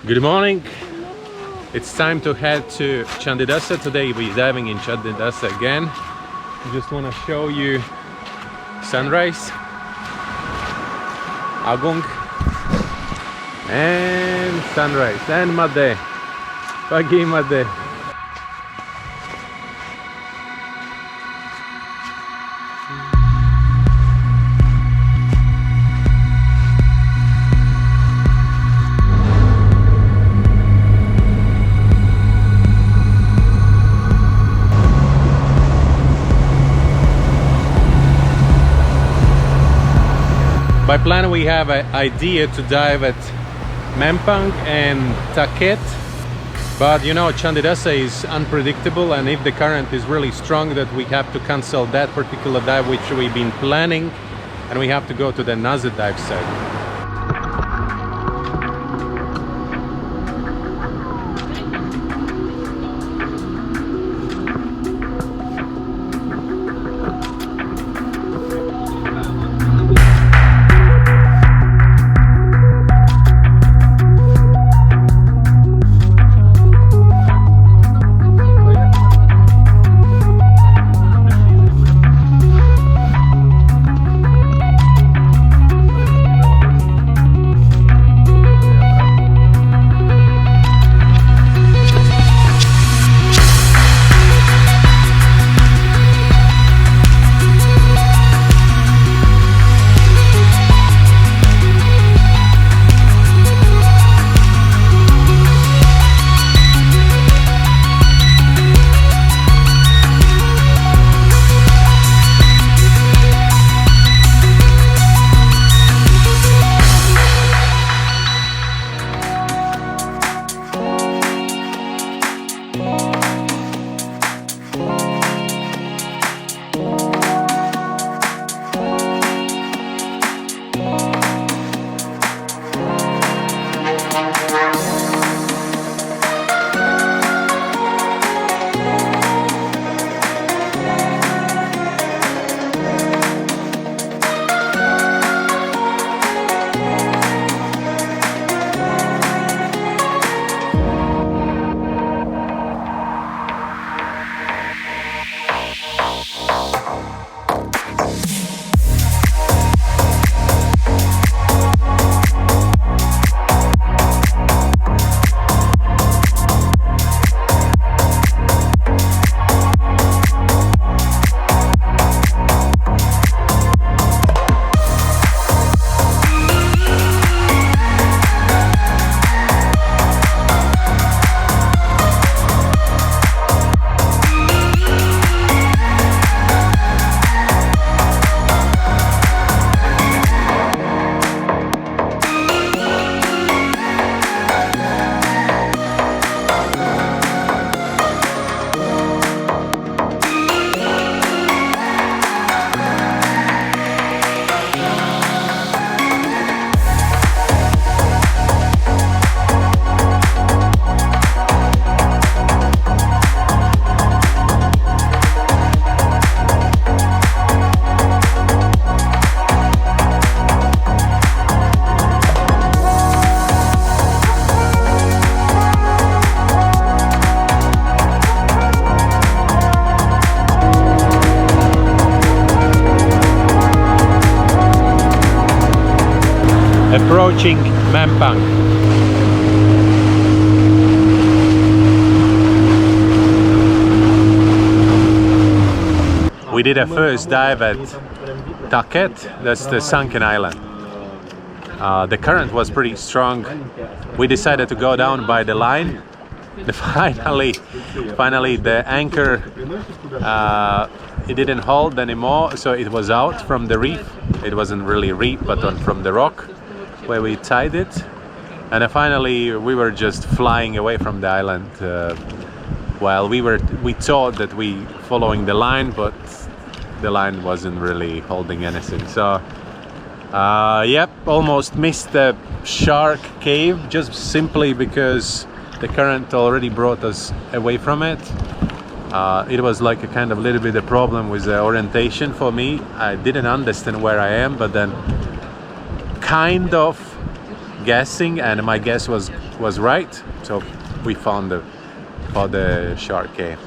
Good morning. It's time to head to Candidasa. Today we're diving in Candidasa again. Just want to show you sunrise, Agung, and sunrise, and Made, pagi Made. By plan we have an idea to dive at Mempang and Taket, but you know Candidasa is unpredictable, and if the current is really strong that we have to cancel that particular dive which we've been planning, and we have to go to the another dive site. Approaching Mempang. We did a first dive at Taket, that's the sunken island. The current was pretty strong. We decided to go down by the line. Finally the anchor it didn't hold anymore, so it was out from the reef. It wasn't really reef, but from the rock where we tied it, and finally we were just flying away from the island while we thought that we following the line, but the line wasn't really holding anything. So yep, almost missed the shark cave just simply because the current already brought us away from it. It was like a kind of little bit a problem with the orientation for me. I didn't understand where I am, but then kind of guessing, and my guess was was right, so we found the shark cave.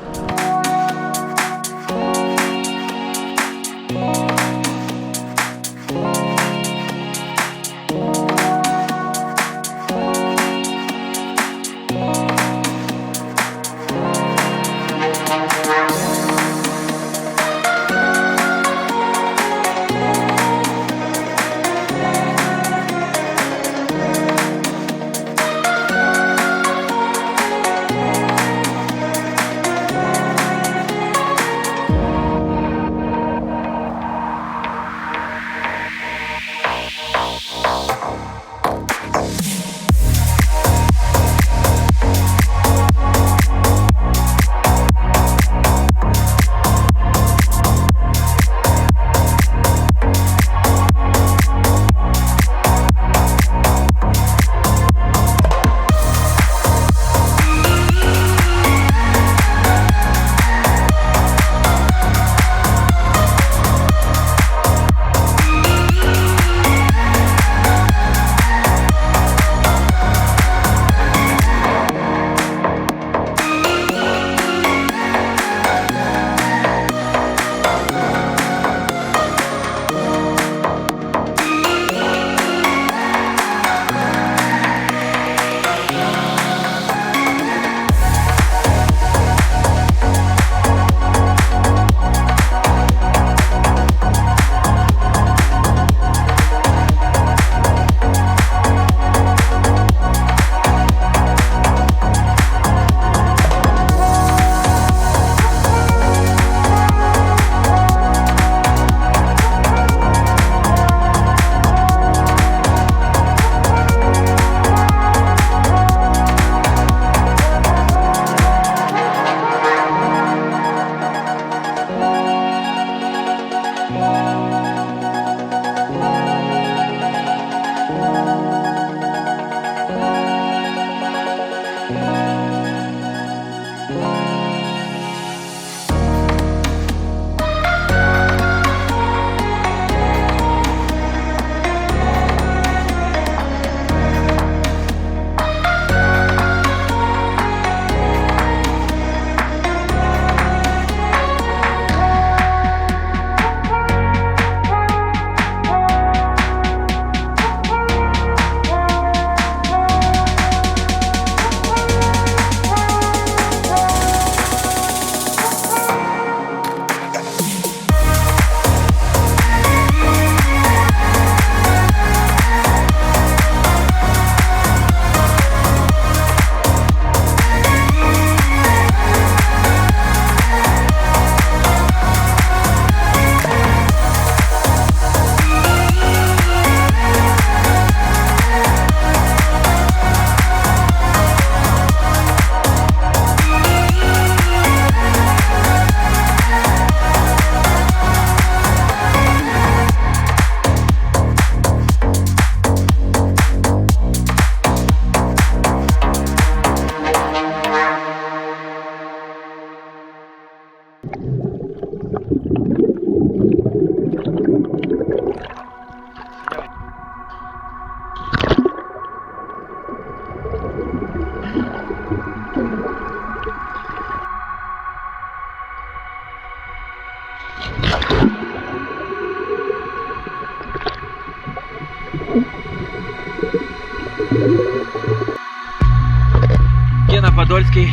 Подольский,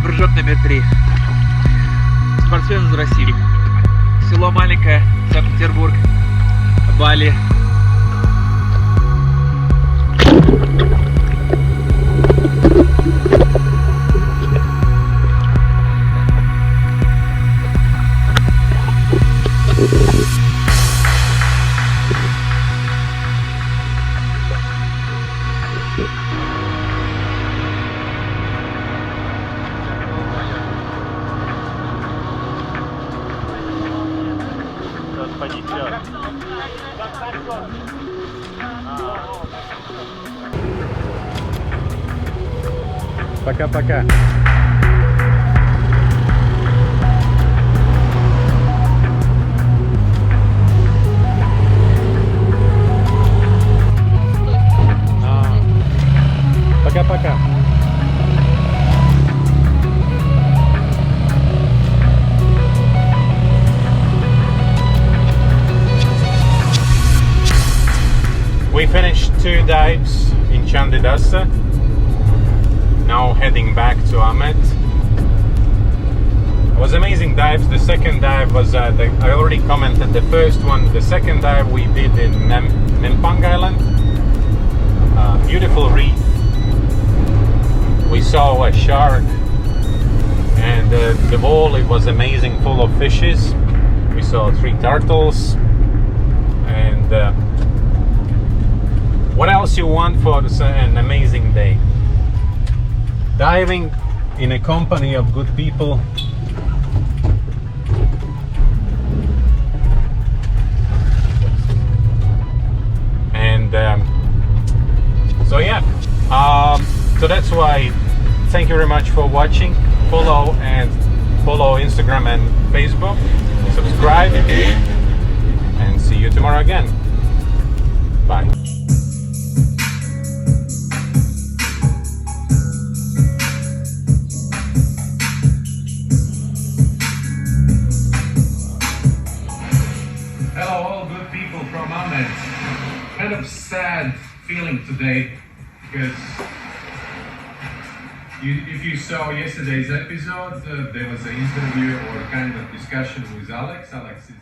прыжок номер 3. Спортсмен из России. Село маленькое, Санкт-Петербург, Бали. Пока-пока. Пока-пока. We finished 2 dives in Candidasa. Now heading back to Amed. It was amazing dives. The second dive was, I already commented the first one. The second dive we did in Nempang Island. Beautiful reef. We saw a shark, and the bowl, it was amazing, full of fishes. We saw 3 turtles, and what else you want for an amazing day? Diving in a company of good people. And so yeah, so that's why, thank you very much for watching. Follow Instagram and Facebook, subscribe, and see you tomorrow again. Bye. Hello, all good people from Amed. Kind of sad feeling today because if you saw yesterday's episode, there was an interview or kind of discussion with Alex. Alex is